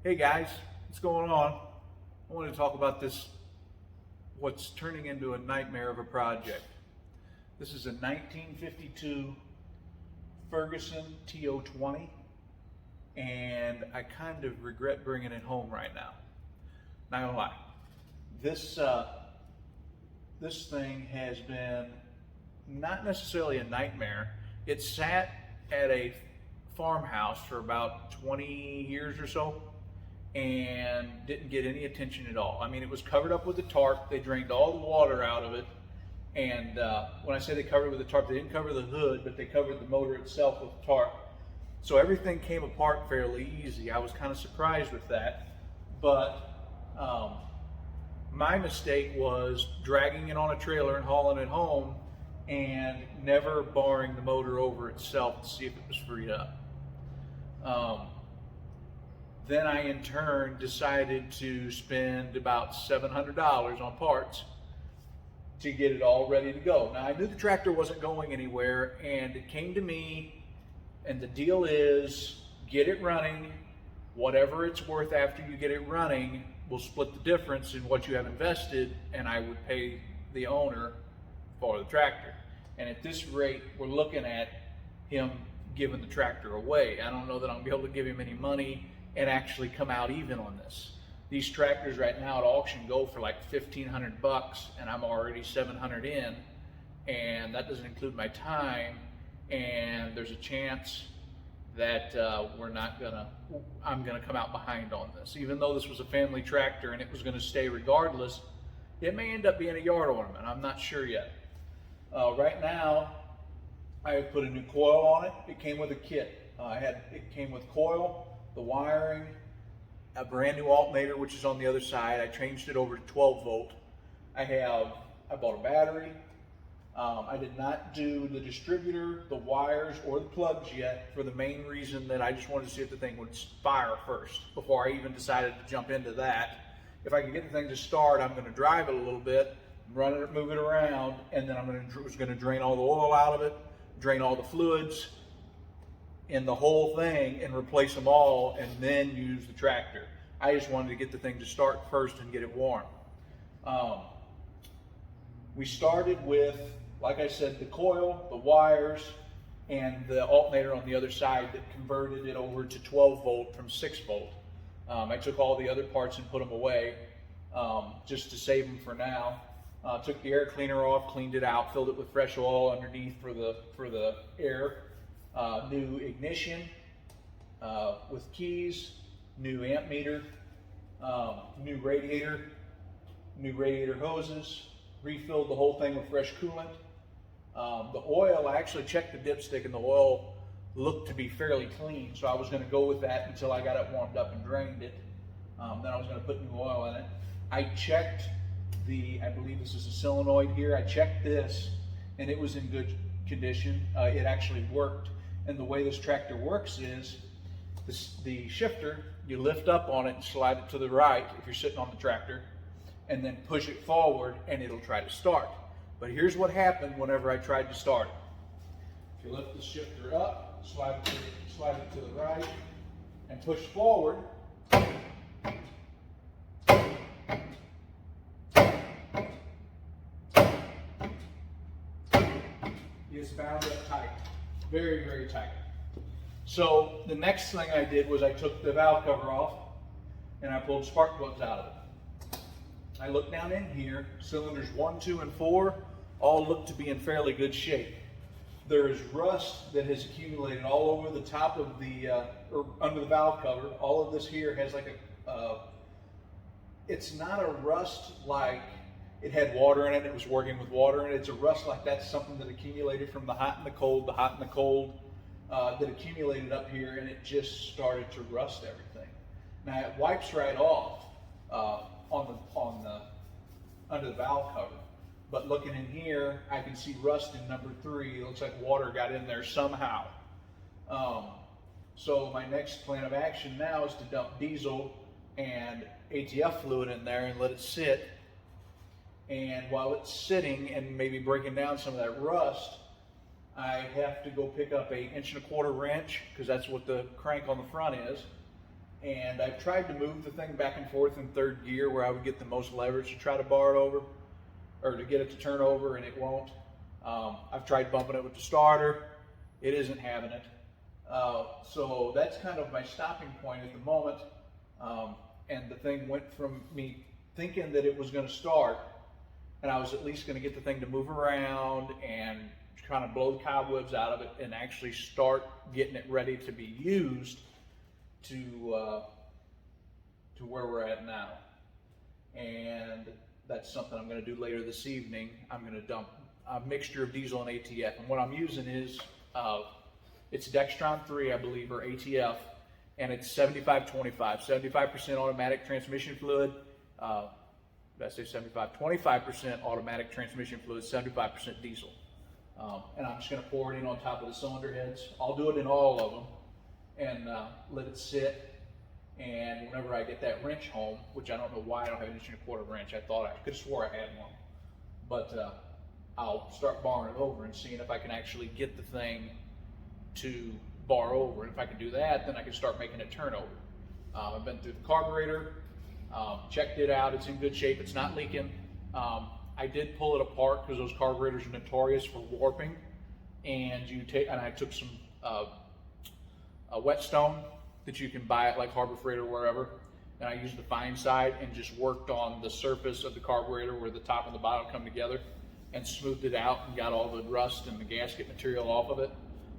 Hey guys, what's going on? I wanted to talk about what's turning into a nightmare of a project. This is a 1952 Ferguson TO20, and I kind of regret bringing it home right now. Not gonna lie. This thing has been not necessarily a nightmare. It sat at a farmhouse for about 20 years or so and didn't get any attention at all. I mean, it was covered up with a tarp. They drained all the water out of it. And when I say they covered it with a tarp, they didn't cover the hood, but they covered the motor itself with a tarp. So everything came apart fairly easy. I was kind of surprised with that. But my mistake was dragging it on a trailer and hauling it home and never barring the motor over itself to see if it was freed up. Then I in turn decided to spend about $700 on parts to get it all ready to go. Now I knew the tractor wasn't going anywhere, and it came to me, and the deal is get it running. Whatever it's worth after you get it running, we'll split the difference in what you have invested, and I would pay the owner for the tractor. And at this rate, we're looking at him giving the tractor away. I don't know that I'm gonna be able to give him any money and actually come out even on this. These tractors right now at auction go for like $1,500, and I'm already $700 in, and that doesn't include my time. And there's a chance that I'm gonna come out behind on this. Even though this was a family tractor and it was gonna stay regardless, it may end up being a yard ornament. I'm not sure yet. Right now, I have put a new coil on it. It came with a kit. It came with coil, the wiring, a brand new alternator, which is on the other side. I changed it over to 12 volt. I bought a battery. I did not do the distributor, the wires, or the plugs yet, for the main reason that I just wanted to see if the thing would fire first before I even decided to jump into that. If I can get the thing to start, I'm going to drive it a little bit, run it, move it around, and then I was going to drain all the oil out of it, drain all the fluids in the whole thing, and replace them all, and then use the tractor. I just wanted to get the thing to start first and get it warm. We started with, like I said, the coil, the wires, and the alternator on the other side that converted it over to 12 volt from 6 volt. I took all the other parts and put them away just to save them for now. Took the air cleaner off, cleaned it out, filled it with fresh oil underneath for the air. New ignition with keys, new amp meter, new radiator hoses, refilled the whole thing with fresh coolant. The oil, I actually checked the dipstick, and the oil looked to be fairly clean, so I was going to go with that until I got it warmed up and drained it. Then I was going to put new oil in it. I checked I believe this is a solenoid here. I checked this, and it was in good condition. It actually worked. And the way this tractor works is the shifter, you lift up on it and slide it to the right if you're sitting on the tractor, and then push it forward and it'll try to start. But here's what happened whenever I tried to start it. If you lift the shifter up, slide it to the right, and push forward, it's bound up tight. Very, very tight. So the next thing I did was I took the valve cover off and I pulled spark plugs out of it. I looked down in here, cylinders 1, 2, and 4 all look to be in fairly good shape. There is rust that has accumulated all over the top of or under the valve cover. All of this here has like it's not a rust like it had water in it, it was working with water in it. It's a rust like that's something that accumulated from the hot and the cold, that accumulated up here, and it just started to rust everything. Now it wipes right off under the valve cover, but looking in here, I can see rust in number 3. It looks like water got in there somehow. So my next plan of action now is to dump diesel and ATF fluid in there and let it sit. And while it's sitting and maybe breaking down some of that rust, I have to go pick up a 1.25" wrench, because that's what the crank on the front is, And I've tried to move the thing back and forth in third gear where I would get the most leverage to try to bar it over, or to get it to turn over, and it won't. I've tried bumping it with the starter. It isn't having it. So that's kind of my stopping point at the moment. And the thing went from me thinking that it was going to start, and I was at least going to get the thing to move around and kind of blow the cobwebs out of it and actually start getting it ready to be used, to where we're at now. And that's something I'm going to do later this evening. I'm going to dump a mixture of diesel and ATF, and what I'm using is it's Dextron 3, I believe, or ATF, and it's 75-25, 75% automatic transmission fluid. Did I say 75? 25% automatic transmission fluid, 75% diesel. And I'm just going to pour it in on top of the cylinder heads. I'll do it in all of them and let it sit. And whenever I get that wrench home, which I don't know why I don't have an 1.25 wrench, I thought I could have swore I had one, but I'll start barring it over and seeing if I can actually get the thing to bar over. And if I can do that, then I can start making it turn over. I've been through the carburetor, checked it out. It's in good shape. It's not leaking. I did pull it apart because those carburetors are notorious for warping. And I took some a whetstone that you can buy at like Harbor Freight or wherever, and I used the fine side and just worked on the surface of the carburetor where the top and the bottom come together, and smoothed it out and got all the rust and the gasket material off of it.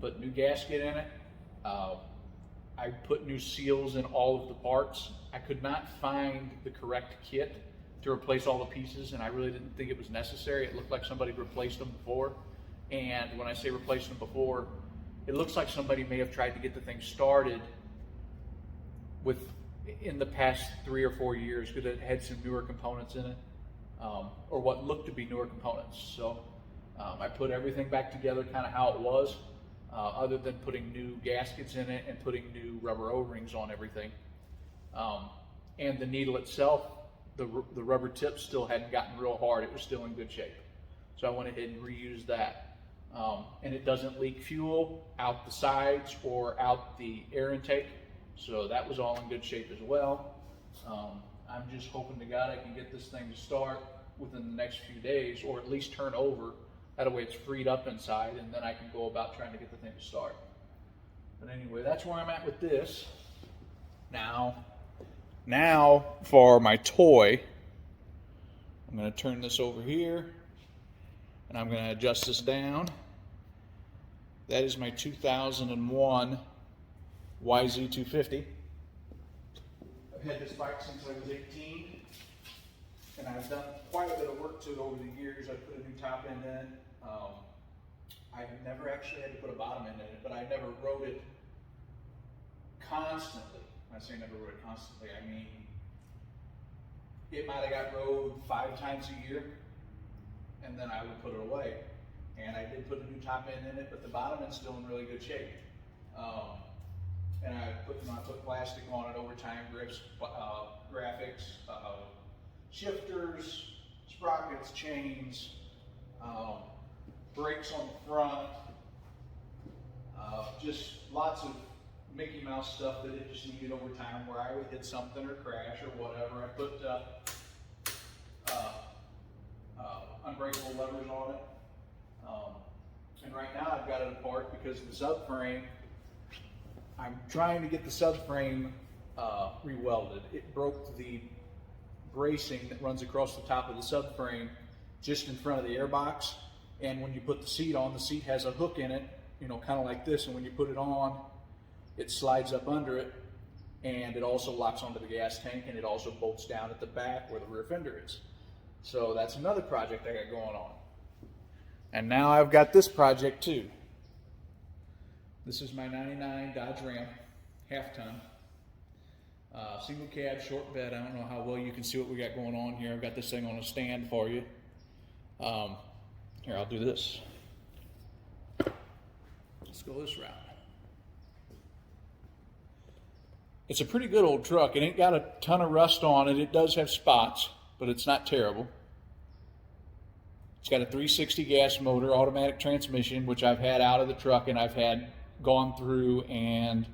Put new gasket in it. I put new seals in all of the parts. I could not find the correct kit to replace all the pieces, and I really didn't think it was necessary. It looked like somebody replaced them before, and when I say replaced them before, it looks like somebody may have tried to get the thing started in the past 3 or 4 years, because it had some newer components in it, or what looked to be newer components. So I put everything back together kind of how it was, other than putting new gaskets in it and putting new rubber O-rings on everything. And the needle itself, the rubber tip still hadn't gotten real hard. It was still in good shape. So I went ahead and reused that. And it doesn't leak fuel out the sides or out the air intake. So that was all in good shape as well. I'm just hoping to God I can get this thing to start within the next few days, or at least turn over. That way it's freed up inside, and then I can go about trying to get the thing to start. But anyway, that's where I'm at with this. Now for my toy, I'm going to turn this over here, and I'm going to adjust this down. That is my 2001 YZ250. I've had this bike since I was 18, and I've done quite a bit of work to it over the years. I put a new top end in. I've never actually had to put a bottom end in it, but I never rode it constantly. When I say never rode it constantly, I mean it might have got rode 5 times a year, and then I would put it away. And I did put a new top end in it, but the bottom end's still in really good shape. And I put plastic on it over time, grips, graphics, shifters, sprockets, chains, brakes on the front, just lots of Mickey Mouse stuff that it just needed over time, where I would hit something or crash or whatever. I put unbreakable levers on it. And right now I've got it apart because the subframe, I'm trying to get the subframe re-welded. It broke the bracing that runs across the top of the subframe just in front of the airbox. And when you put the seat on, the seat has a hook in it, kind of like this. And when you put it on, it slides up under it, and it also locks onto the gas tank, and it also bolts down at the back where the rear fender is. So that's another project I got going on. And now I've got this project too. This is my 99 Dodge Ram, half-ton, single cab, short bed. I don't know how well you can see what we got going on here. I've got this thing on a stand for you. Here, I'll do this. Let's go this route. It's a pretty good old truck. It ain't got a ton of rust on it. It does have spots, but it's not terrible. It's got a 360 gas motor, automatic transmission, which I've had out of the truck, and I've had gone through and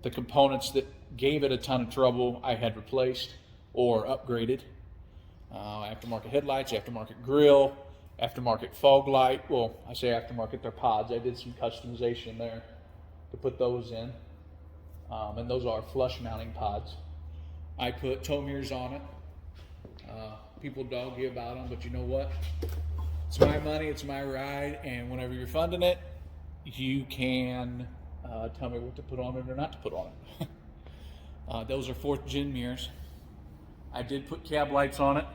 The components that gave it a ton of trouble, I had replaced or upgraded. Aftermarket headlights, aftermarket grill, aftermarket fog light. Well, I say aftermarket, they're pods. I did some customization there to put those in. And those are flush mounting pods. I put tow mirrors on it. People dog you about them, but you know what? It's my money, it's my ride, and whenever you're funding it, you can tell me what to put on it or not to put on it. Those are 4th gen mirrors. I did put cab lights on it.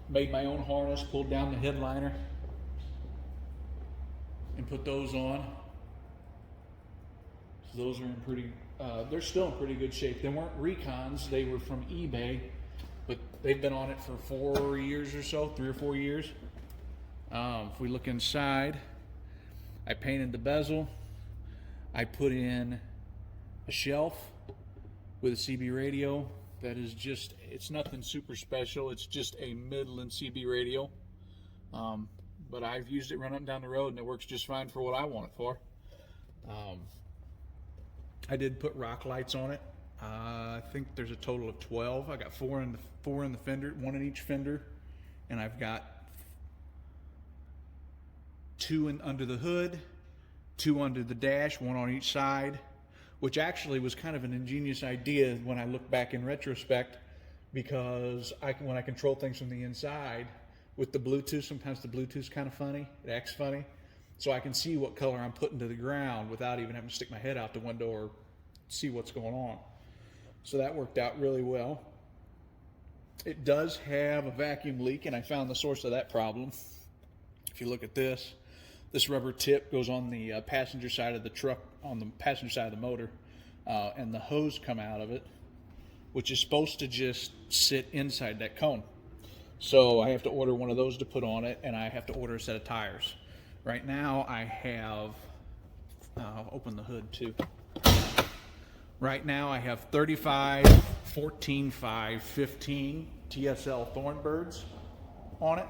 Made my own harness, pulled down the headliner, and put those on. So those are in pretty, they're still in pretty good shape. They weren't Recons, they were from eBay, but they've been on it for 4 years or so, 3 or 4 years. If we look inside, I painted the bezel. I put in a shelf with a CB radio. That is just, it's nothing super special. It's just a Midland CB radio. But I've used it running up and down the road, and it works just fine for what I want it for. I did put rock lights on it. I think there's a total of 12. I got four in the fender, 1 in each fender, and I've got 2 under the hood, 2 under the dash, 1 on each side, which actually was kind of an ingenious idea when I look back in retrospect, because when I control things from the inside with the Bluetooth, sometimes the Bluetooth's kind of funny, it acts funny, so I can see what color I'm putting to the ground without even having to stick my head out the window or see what's going on. So that worked out really well. It does have a vacuum leak, and I found the source of that problem. If you look at this rubber tip goes on the passenger side of the truck, on the passenger side of the motor, and the hose come out of it, which is supposed to just sit inside that cone. So I have to order one of those to put on it, and I have to order a set of tires. Right now I have, I'll open the hood too. Right now I have 35, 14, 5, 15 TSL Thornbirds on it.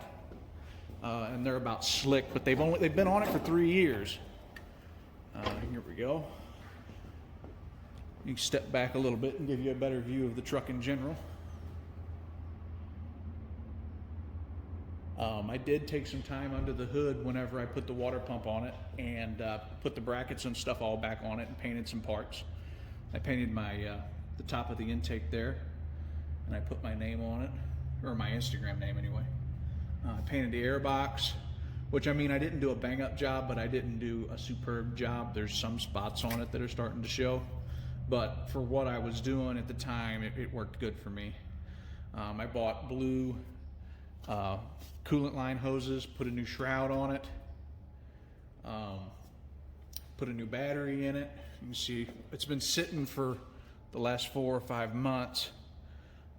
And they're about slick, but they've been on it for 3 years. Here we go. You can step back a little bit and give you a better view of the truck in general. I did take some time under the hood whenever I put the water pump on it, and put the brackets and stuff all back on it and painted some parts. I painted the top of the intake there, and I put my name on it, or my Instagram name anyway. I painted the air box, which, I mean, I didn't do a bang up job, but I didn't do a superb job. There's some spots on it that are starting to show, but for what I was doing at the time, it worked good for me. I bought blue coolant line hoses, put a new shroud on it, put a new battery in it. You can see it's been sitting for the last 4 or 5 months.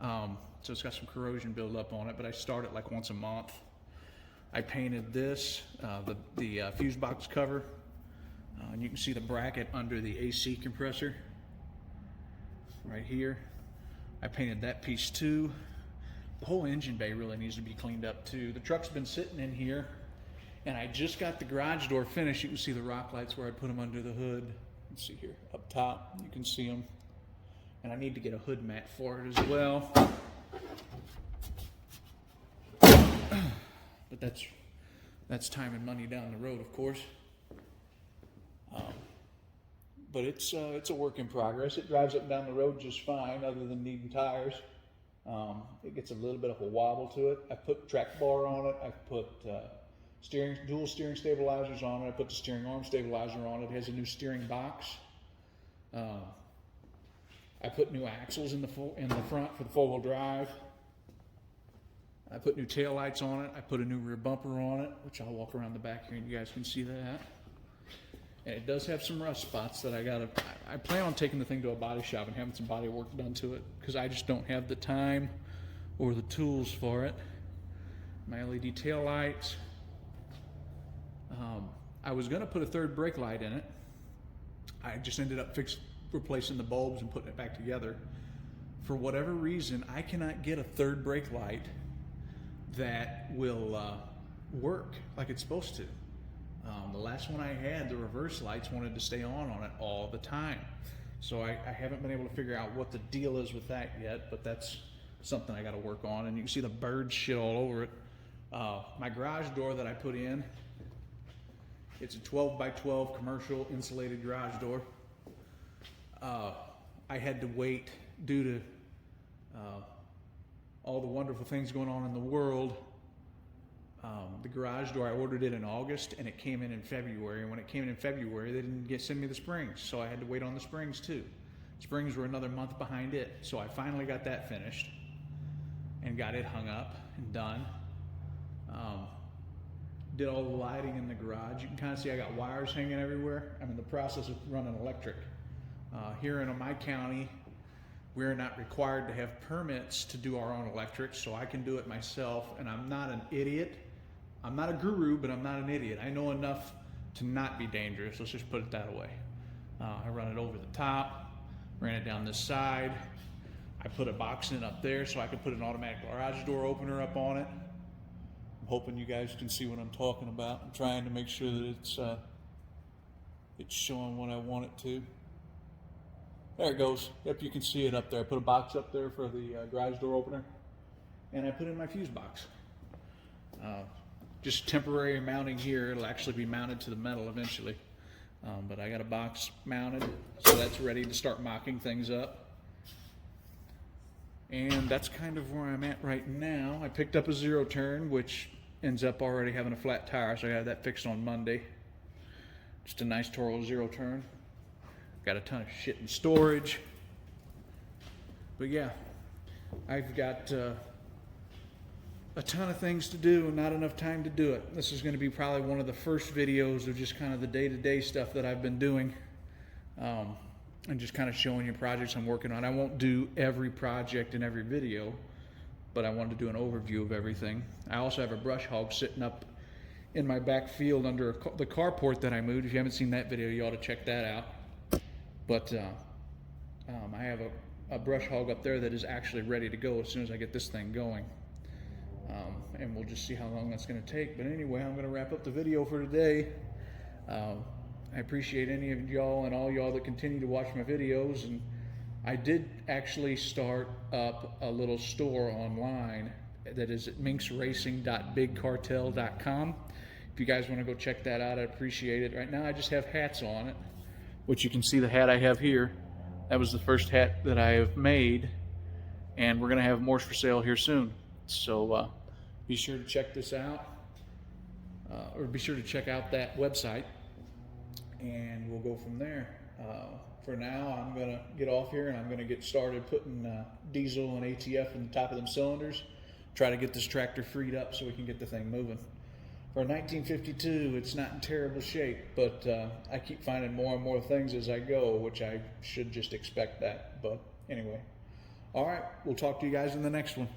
So it's got some corrosion buildup on it, but I start it like once a month. I painted this, the fuse box cover, and you can see the bracket under the AC compressor right here. I painted that piece too. The whole engine bay really needs to be cleaned up too. The truck's been sitting in here, and I just got the garage door finished. You can see the rock lights where I put them under the hood. Let's see here, up top, you can see them. And I need to get a hood mat for it as well. But that's time and money down the road, of course. But it's a work in progress. It drives up and down the road just fine, other than needing tires. It gets a little bit of a wobble to it. I put track bar on it. I put dual steering stabilizers on it. I put the steering arm stabilizer on it. It has a new steering box. I put new axles in the front for the 4-wheel drive. I put new tail lights on it. I put a new rear bumper on it, which I'll walk around the back here and you guys can see that. And it does have some rust spots that I plan on taking the thing to a body shop and having some body work done to it, because I just don't have the time or the tools for it. My LED tail lights. I was gonna put a 3rd brake light in it. I just ended up replacing the bulbs and putting it back together. For whatever reason, I cannot get a 3rd brake light that will work like it's supposed to. The last one I had, the reverse lights wanted to stay on it all the time. So I haven't been able to figure out what the deal is with that yet, but that's something I got to work on. And you can see the bird shit all over it. My garage door that I put in, it's a 12 by 12 commercial insulated garage door. I had to wait due to all the wonderful things going on in the world. The garage door, I ordered it in August and it came in February. And when it came in February, they didn't send me the springs. So I had to wait on the springs too. Springs were another month behind it. So I finally got that finished and got it hung up and done. Did all the lighting in the garage. You can kind of see I got wires hanging everywhere. I'm in the process of running electric. Here in my county, we're not required to have permits to do our own electric, so I can do it myself, and I'm not an idiot. I'm not a guru, but I'm not an idiot. I know enough to not be dangerous. Let's just put it that way. I run it over the top, ran it down this side. I put a box in up there so I could put an automatic garage door opener up on it. I'm hoping you guys can see what I'm talking about. I'm trying to make sure that it's showing what I want it to. There it goes. Yep, you can see it up there. I put a box up there for the garage door opener, and I put in my fuse box. Just temporary mounting here. It'll actually be mounted to the metal eventually, but I got a box mounted, so that's ready to start mocking things up. And that's kind of where I'm at right now. I picked up a zero turn, which ends up already having a flat tire, so I have that fixed on Monday. Just a nice Toro zero turn. Got a ton of shit in storage. But yeah, I've got a ton of things to do and not enough time to do it. This is going to be probably one of the first videos of just kind of the day-to-day stuff that I've been doing. And just kind of showing you projects I'm working on. I won't do every project in every video, but I wanted to do an overview of everything. I also have a brush hog sitting up in my back field under the carport that I moved. If you haven't seen that video, you ought to check that out. But I have a brush hog up there that is actually ready to go as soon as I get this thing going. And we'll just see how long that's going to take. But anyway, I'm going to wrap up the video for today. I appreciate any of y'all and all y'all that continue to watch my videos. And I did actually start up a little store online that is at minxracing.bigcartel.com. If you guys want to go check that out, I'd appreciate it. Right now I just have hats on it, which you can see the hat I have here. That was the first hat that I have made, and we're going to have more for sale here soon. So be sure to check this out, or be sure to check out that website, and we'll go from there. For now, I'm going to get off here, and I'm going to get started putting diesel and ATF in the top of them cylinders, try to get this tractor freed up so we can get the thing moving. For a 1952, it's not in terrible shape, but I keep finding more and more things as I go, which I should just expect that. But anyway, all right, we'll talk to you guys in the next one.